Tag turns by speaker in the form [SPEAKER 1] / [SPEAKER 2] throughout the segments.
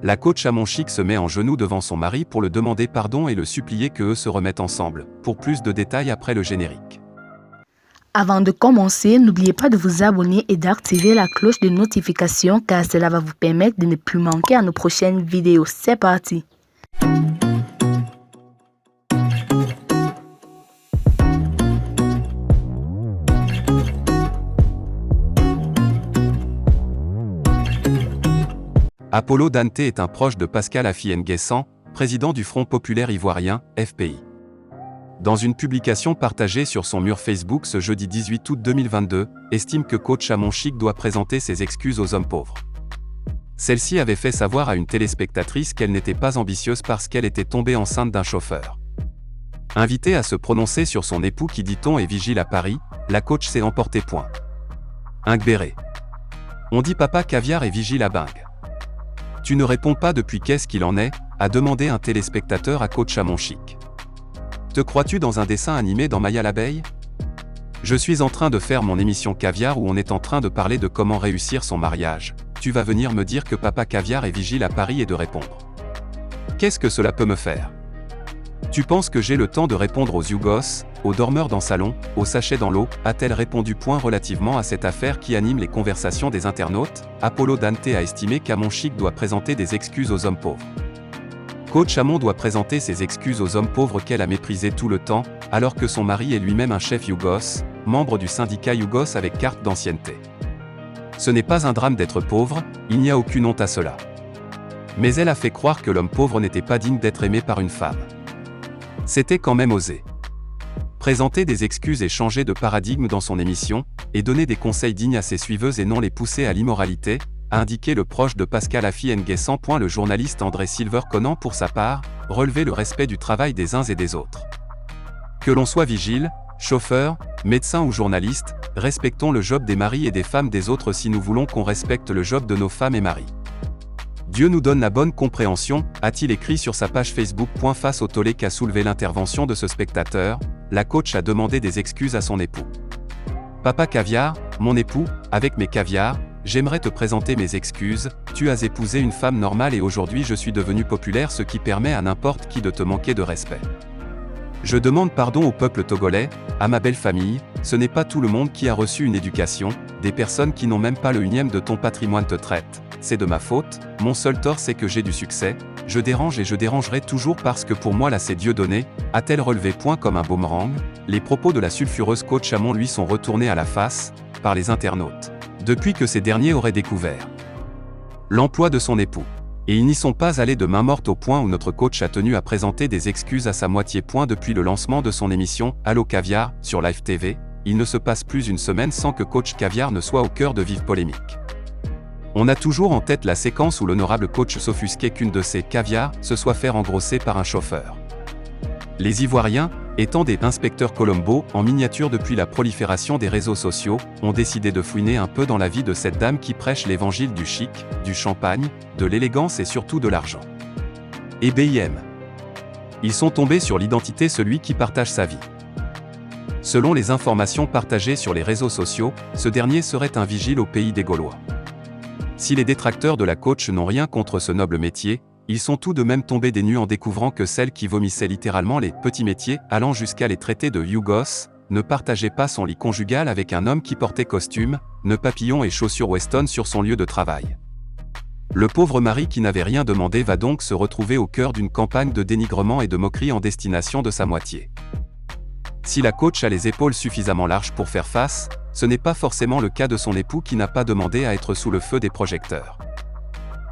[SPEAKER 1] La coach à mon chic se met en genoux devant son mari pour le demander pardon et le supplier qu'eux se remettent ensemble. Pour plus de détails après le générique.
[SPEAKER 2] Avant de commencer, n'oubliez pas de vous abonner et d'activer la cloche de notification car cela va vous permettre de ne plus manquer à nos prochaines vidéos. C'est parti!
[SPEAKER 1] Apollo Dante est un proche de Pascal Affi N'Guessan, président du Front populaire ivoirien, FPI. Dans une publication partagée sur son mur Facebook ce jeudi 18 août 2022, estime que coach à mon chic doit présenter ses excuses aux hommes pauvres. Celle-ci avait fait savoir à une téléspectatrice qu'elle n'était pas ambitieuse parce qu'elle était tombée enceinte d'un chauffeur. Invitée à se prononcer sur son époux qui, dit-on, est vigile à Paris, la coach s'est emportée point. Ingbéré. On dit papa caviar et vigile à Bingue. Tu ne réponds pas depuis qu'est-ce qu'il en est, a demandé un téléspectateur à coach à mon chic. Te crois-tu dans un dessin animé dans Maya l'abeille? Je suis en train de faire mon émission Caviar où on est en train de parler de comment réussir son mariage. Tu vas venir me dire que papa caviar est vigile à Paris et de répondre. Qu'est-ce que cela peut me faire? Tu penses que j'ai le temps de répondre aux Yougos, aux dormeurs dans salon, aux sachets dans l'eau, a-t-elle répondu point relativement à cette affaire qui anime les conversations des internautes? Apollo Dante a estimé qu'Amon Chic doit présenter des excuses aux hommes pauvres. Coach Amon doit présenter ses excuses aux hommes pauvres qu'elle a méprisés tout le temps, alors que son mari est lui-même un chef Yougos, membre du syndicat Yougos avec carte d'ancienneté. Ce n'est pas un drame d'être pauvre, il n'y a aucune honte à cela. Mais elle a fait croire que l'homme pauvre n'était pas digne d'être aimé par une femme. C'était quand même osé. Présenter des excuses et changer de paradigme dans son émission, et donner des conseils dignes à ses suiveuses et non les pousser à l'immoralité, a indiqué le proche de Pascal Affi N'Guessan. Le journaliste André Silver-Conan pour sa part, relever le respect du travail des uns et des autres. Que l'on soit vigile, chauffeur, médecin ou journaliste, respectons le job des maris et des femmes des autres si nous voulons qu'on respecte le job de nos femmes et maris. Dieu nous donne la bonne compréhension, a-t-il écrit sur sa page Facebook. Face au tollé qu'a soulevé l'intervention de ce spectateur, la coach a demandé des excuses à son époux. Papa caviar, mon époux, avec mes caviars, j'aimerais te présenter mes excuses, tu as épousé une femme normale et aujourd'hui je suis devenu populaire, ce qui permet à n'importe qui de te manquer de respect. Je demande pardon au peuple togolais, à ma belle famille, ce n'est pas tout le monde qui a reçu une éducation, des personnes qui n'ont même pas le unième de ton patrimoine te traitent. C'est de ma faute, mon seul tort c'est que j'ai du succès, je dérange et je dérangerai toujours parce que pour moi là c'est Dieu donné, a-t-elle relevé point comme un boomerang. Les propos de la sulfureuse coach Amon lui sont retournés à la face, par les internautes, depuis que ces derniers auraient découvert l'emploi de son époux. Et ils n'y sont pas allés de main morte au point où notre coach a tenu à présenter des excuses à sa moitié. Depuis le lancement de son émission Allo Caviar sur Live TV, il ne se passe plus une semaine sans que coach Caviar ne soit au cœur de vives polémiques. On a toujours en tête la séquence où l'honorable coach s'offusquait qu'une de ses caviars se soit fait engrosser par un chauffeur. Les Ivoiriens, étant des inspecteurs Colombo en miniature depuis la prolifération des réseaux sociaux, ont décidé de fouiner un peu dans la vie de cette dame qui prêche l'évangile du chic, du champagne, de l'élégance et surtout de l'argent. Et BIM. Ils sont tombés sur l'identité celui qui partage sa vie. Selon les informations partagées sur les réseaux sociaux, ce dernier serait un vigile au pays des Gaulois. Si les détracteurs de la coach n'ont rien contre ce noble métier, ils sont tout de même tombés des nues en découvrant que celle qui vomissait littéralement les petits métiers, allant jusqu'à les traiter de Yougos, ne partageait pas son lit conjugal avec un homme qui portait costume, nœud papillon et chaussures Weston sur son lieu de travail. Le pauvre mari qui n'avait rien demandé va donc se retrouver au cœur d'une campagne de dénigrement et de moquerie en destination de sa moitié. Si la coach a les épaules suffisamment larges pour faire face, ce n'est pas forcément le cas de son époux qui n'a pas demandé à être sous le feu des projecteurs.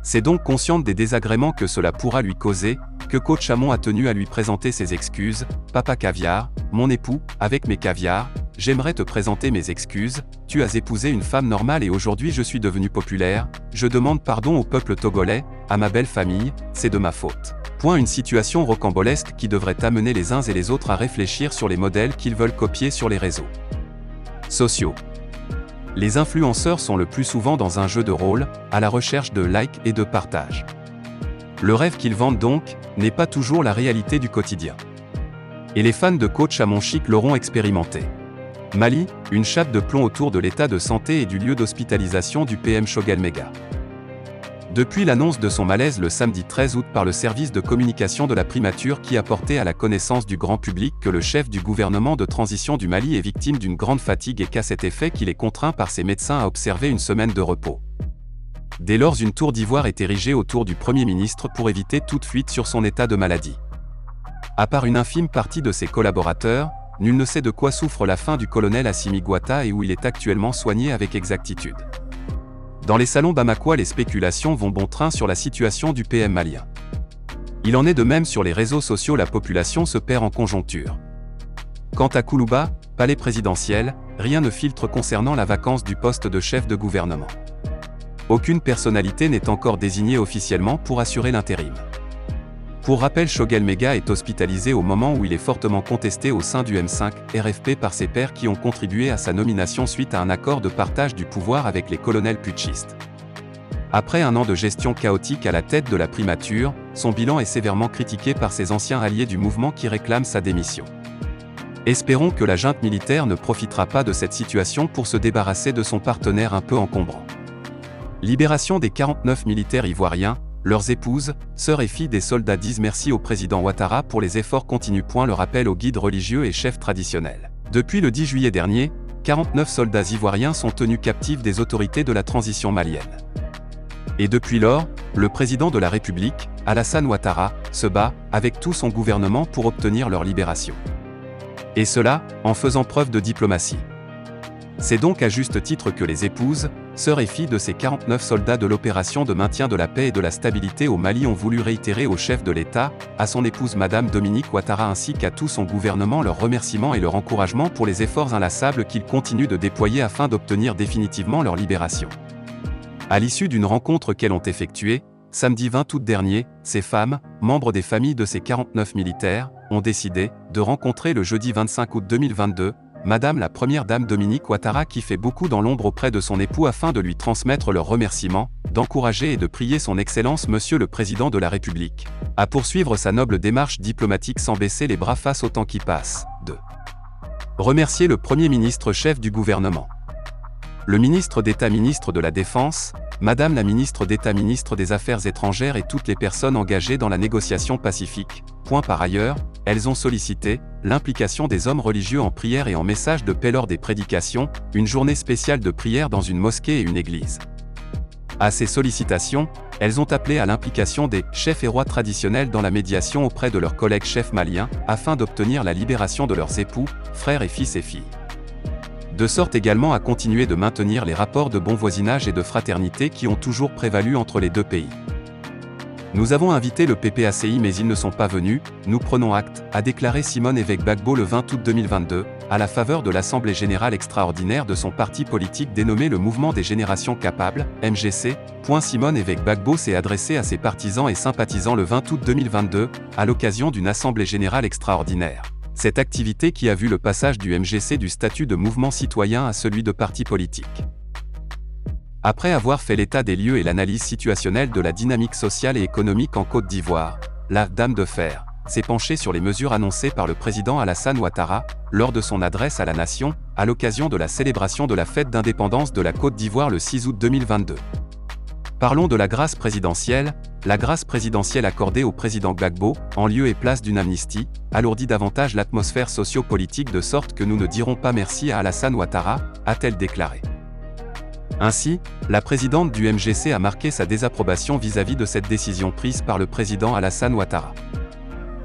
[SPEAKER 1] C'est donc consciente des désagréments que cela pourra lui causer, que coach Amon a tenu à lui présenter ses excuses. Papa caviar, mon époux, avec mes caviars, j'aimerais te présenter mes excuses, tu as épousé une femme normale et aujourd'hui je suis devenu populaire, je demande pardon au peuple togolais, à ma belle famille, c'est de ma faute. Une situation rocambolesque qui devrait amener les uns et les autres à réfléchir sur les modèles qu'ils veulent copier sur les réseaux sociaux. Les influenceurs sont le plus souvent dans un jeu de rôle, à la recherche de likes et de partage. Le rêve qu'ils vendent donc, n'est pas toujours la réalité du quotidien. Et les fans de coach Amon Chic l'auront expérimenté. Mali, une chape de plomb autour de l'état de santé et du lieu d'hospitalisation du PM Choguel Mega. Depuis l'annonce de son malaise le samedi 13 août par le service de communication de la primature qui a porté à la connaissance du grand public que le chef du gouvernement de transition du Mali est victime d'une grande fatigue et qu'à cet effet qu'il est contraint par ses médecins à observer une semaine de repos. Dès lors, une tour d'ivoire est érigée autour du Premier ministre pour éviter toute fuite sur son état de maladie. À part une infime partie de ses collaborateurs, nul ne sait de quoi souffre la faim du colonel Assimi Goïta et où il est actuellement soigné avec exactitude. Dans les salons bamakois, les spéculations vont bon train sur la situation du PM malien. Il en est de même sur les réseaux sociaux, la population se perd en conjoncture. Quant à Koulouba, palais présidentiel, rien ne filtre concernant la vacance du poste de chef de gouvernement. Aucune personnalité n'est encore désignée officiellement pour assurer l'intérim. Pour rappel, Choguel Maïga est hospitalisé au moment où il est fortement contesté au sein du M5 RFP par ses pairs qui ont contribué à sa nomination suite à un accord de partage du pouvoir avec les colonels putschistes. Après un an de gestion chaotique à la tête de la primature, son bilan est sévèrement critiqué par ses anciens alliés du mouvement qui réclament sa démission. Espérons que la junte militaire ne profitera pas de cette situation pour se débarrasser de son partenaire un peu encombrant. Libération des 49 militaires ivoiriens. Leurs épouses, sœurs et filles des soldats disent merci au président Ouattara pour les efforts continus. Le rappel aux guides religieux et chefs traditionnels. Depuis le 10 juillet dernier, 49 soldats ivoiriens sont tenus captifs des autorités de la transition malienne. Et depuis lors, le président de la République, Alassane Ouattara, se bat, avec tout son gouvernement pour obtenir leur libération. Et cela, en faisant preuve de diplomatie. C'est donc à juste titre que les épouses, sœurs et filles de ces 49 soldats de l'opération de maintien de la paix et de la stabilité au Mali ont voulu réitérer au chef de l'État, à son épouse Madame Dominique Ouattara ainsi qu'à tout son gouvernement leurs remerciements et leur encouragement pour les efforts inlassables qu'ils continuent de déployer afin d'obtenir définitivement leur libération. À l'issue d'une rencontre qu'elles ont effectuée, samedi 20 août dernier, ces femmes, membres des familles de ces 49 militaires, ont décidé de rencontrer le jeudi 25 août 2022, Madame la Première Dame Dominique Ouattara qui fait beaucoup dans l'ombre auprès de son époux afin de lui transmettre leurs remerciements, d'encourager et de prier son Excellence Monsieur le Président de la République à poursuivre sa noble démarche diplomatique sans baisser les bras face au temps qui passe, de remercier le Premier ministre chef du gouvernement, le ministre d'État ministre de la Défense, Madame la ministre d'État ministre des Affaires étrangères et toutes les personnes engagées dans la négociation pacifique. Par ailleurs, elles ont sollicité l'implication des hommes religieux en prière et en message de paix lors des prédications, une journée spéciale de prière dans une mosquée et une église. À ces sollicitations, elles ont appelé à l'implication des chefs et rois traditionnels dans la médiation auprès de leurs collègues chefs maliens, afin d'obtenir la libération de leurs époux, frères et fils et filles. De sorte également à continuer de maintenir les rapports de bon voisinage et de fraternité qui ont toujours prévalu entre les deux pays. Nous avons invité le PPACI mais ils ne sont pas venus, nous prenons acte, a déclaré Simone Évêque Gbagbo le 20 août 2022, à la faveur de l'Assemblée Générale Extraordinaire de son parti politique dénommé le Mouvement des Générations Capables, MGC. Simone Évêque Gbagbo s'est adressé à ses partisans et sympathisants le 20 août 2022, à l'occasion d'une Assemblée Générale Extraordinaire. Cette activité qui a vu le passage du MGC du statut de mouvement citoyen à celui de parti politique. Après avoir fait l'état des lieux et l'analyse situationnelle de la dynamique sociale et économique en Côte d'Ivoire, la Dame de Fer s'est penchée sur les mesures annoncées par le président Alassane Ouattara, lors de son adresse à la nation, à l'occasion de la célébration de la fête d'indépendance de la Côte d'Ivoire le 6 août 2022. Parlons de la grâce présidentielle accordée au président Gbagbo, en lieu et place d'une amnistie, alourdit davantage l'atmosphère socio-politique de sorte que nous ne dirons pas merci à Alassane Ouattara, a-t-elle déclaré. Ainsi, la présidente du MGC a marqué sa désapprobation vis-à-vis de cette décision prise par le président Alassane Ouattara.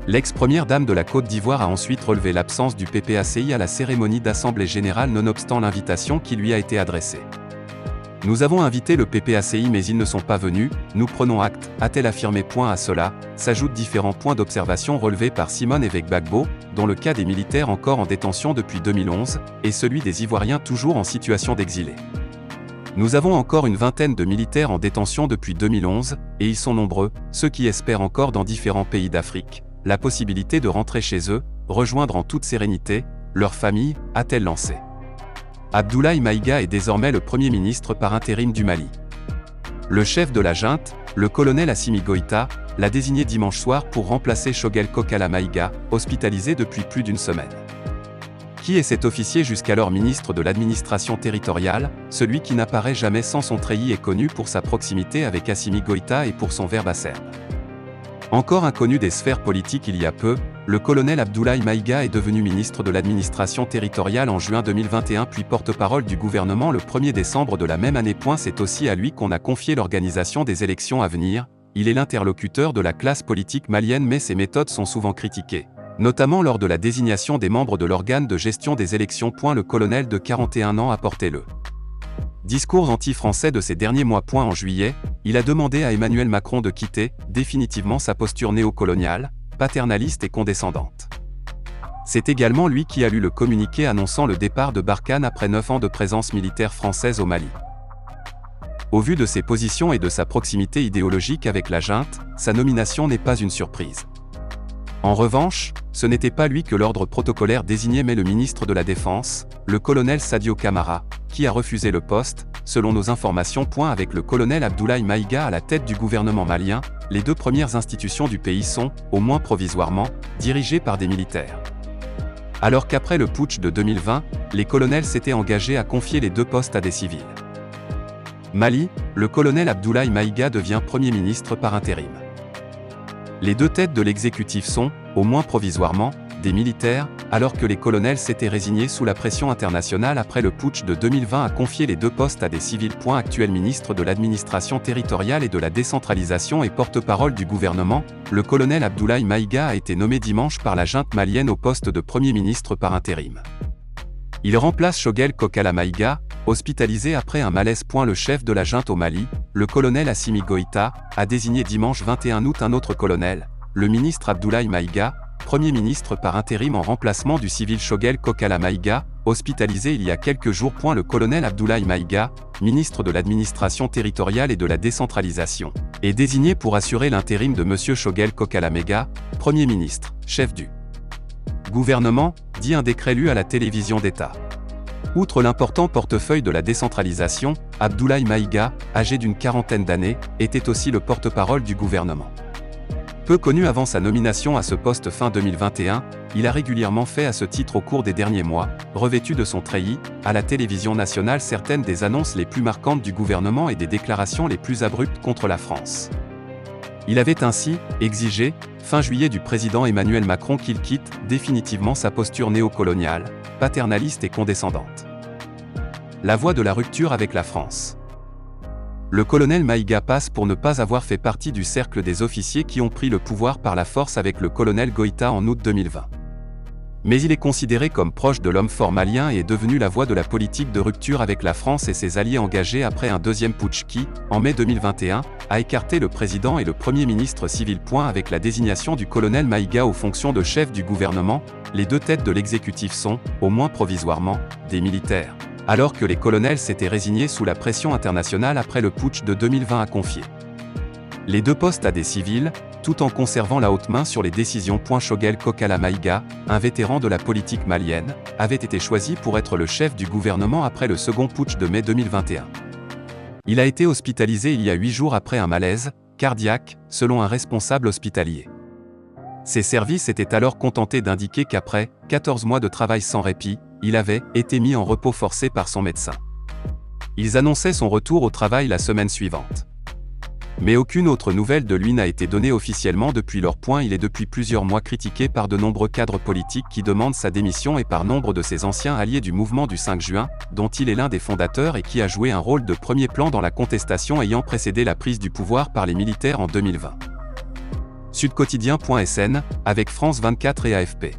[SPEAKER 1] L'ex-première dame de la Côte d'Ivoire a ensuite relevé l'absence du PPACI à la cérémonie d'Assemblée Générale nonobstant l'invitation qui lui a été adressée. Nous avons invité le PPACI mais ils ne sont pas venus, nous prenons acte, a-t-elle affirmé. À cela, s'ajoutent différents points d'observation relevés par Simone Évêque Gbagbo, dont le cas des militaires encore en détention depuis 2011, et celui des Ivoiriens toujours en situation d'exilé. Nous avons encore une vingtaine de militaires en détention depuis 2011, et ils sont nombreux, ceux qui espèrent encore dans différents pays d'Afrique, la possibilité de rentrer chez eux, rejoindre en toute sérénité, leur famille, a-t-elle lancé. Abdoulaye Maïga est désormais le Premier ministre par intérim du Mali. Le chef de la junte, le colonel Assimi Goïta, l'a désigné dimanche soir pour remplacer Choguel Kokala Maïga, hospitalisé depuis plus d'une semaine. Qui est cet officier jusqu'alors ministre de l'administration territoriale? Celui qui n'apparaît jamais sans son treillis est connu pour sa proximité avec Assimi Goïta et pour son verbe acerbe. Encore inconnu des sphères politiques il y a peu, le colonel Abdoulaye Maïga est devenu ministre de l'administration territoriale en juin 2021 puis porte-parole du gouvernement le 1er décembre de la même année. C'est aussi à lui qu'on a confié l'organisation des élections à venir. Il est l'interlocuteur de la classe politique malienne mais ses méthodes sont souvent critiquées, notamment lors de la désignation des membres de l'organe de gestion des élections. Le colonel de 41 ans a porté le discours anti-français de ces derniers mois. En juillet, il a demandé à Emmanuel Macron de quitter définitivement sa posture néocoloniale, paternaliste et condescendante. C'est également lui qui a lu le communiqué annonçant le départ de Barkhane après 9 ans de présence militaire française au Mali. Au vu de ses positions et de sa proximité idéologique avec la junte, sa nomination n'est pas une surprise. En revanche, ce n'était pas lui que l'ordre protocolaire désignait mais le ministre de la Défense, le colonel Sadio Camara, qui a refusé le poste, selon nos informations. Avec le colonel Abdoulaye Maïga à la tête du gouvernement malien, les deux premières institutions du pays sont, au moins provisoirement, dirigées par des militaires. Alors qu'après le putsch de 2020, les colonels s'étaient engagés à confier les deux postes à des civils. Mali, le colonel Abdoulaye Maïga devient Premier ministre par intérim. Les deux têtes de l'exécutif sont, au moins provisoirement, des militaires, alors que les colonels s'étaient résignés sous la pression internationale après le putsch de 2020 à confier les deux postes à des civils. Actuel ministre de l'administration territoriale et de la décentralisation et porte-parole du gouvernement, le colonel Abdoulaye Maïga a été nommé dimanche par la junte malienne au poste de Premier ministre par intérim. Il remplace Choguel Kokala Maïga, hospitalisé après un malaise. Le chef de la junte au Mali, le colonel Assimi Goïta, a désigné dimanche 21 août un autre colonel, le ministre Abdoulaye Maïga, Premier ministre par intérim en remplacement du civil Choguel Kokala Maïga, hospitalisé il y a quelques jours. Le colonel Abdoulaye Maïga, ministre de l'administration territoriale et de la décentralisation, est désigné pour assurer l'intérim de M. Choguel Kokala Maïga, Premier ministre, chef du gouvernement, dit un décret lu à la télévision d'État. Outre l'important portefeuille de la décentralisation, Abdoulaye Maïga, âgé d'une quarantaine d'années, était aussi le porte-parole du gouvernement. Peu connu avant sa nomination à ce poste fin 2021, il a régulièrement fait à ce titre au cours des derniers mois, revêtu de son treillis, à la télévision nationale certaines des annonces les plus marquantes du gouvernement et des déclarations les plus abruptes contre la France. Il avait ainsi exigé, fin juillet du président Emmanuel Macron qu'il quitte définitivement sa posture néocoloniale, paternaliste et condescendante. La voie de la rupture avec la France. Le colonel Maïga passe pour ne pas avoir fait partie du cercle des officiers qui ont pris le pouvoir par la force avec le colonel Goïta en août 2020. Mais il est considéré comme proche de l'homme fort malien et est devenu la voix de la politique de rupture avec la France et ses alliés engagés après un deuxième putsch qui, en mai 2021, a écarté le président et le premier ministre civil. Avec la désignation du colonel Maïga aux fonctions de chef du gouvernement, les deux têtes de l'exécutif sont, au moins provisoirement, des militaires, alors que les colonels s'étaient résignés sous la pression internationale après le putsch de 2020 à confier les deux postes à des civils, tout en conservant la haute main sur les décisions. Choguel Kokala Maïga, un vétéran de la politique malienne, avait été choisi pour être le chef du gouvernement après le second putsch de mai 2021. Il a été hospitalisé il y a 8 jours après un malaise cardiaque, selon un responsable hospitalier. Ses services étaient alors contentés d'indiquer qu'après 14 mois de travail sans répit, il avait été mis en repos forcé par son médecin. Ils annonçaient son retour au travail la semaine suivante. Mais aucune autre nouvelle de lui n'a été donnée officiellement depuis lors. Il est depuis plusieurs mois critiqué par de nombreux cadres politiques qui demandent sa démission et par nombre de ses anciens alliés du mouvement du 5 juin, dont il est l'un des fondateurs et qui a joué un rôle de premier plan dans la contestation ayant précédé la prise du pouvoir par les militaires en 2020. Sudquotidien.sn, avec France 24 et AFP.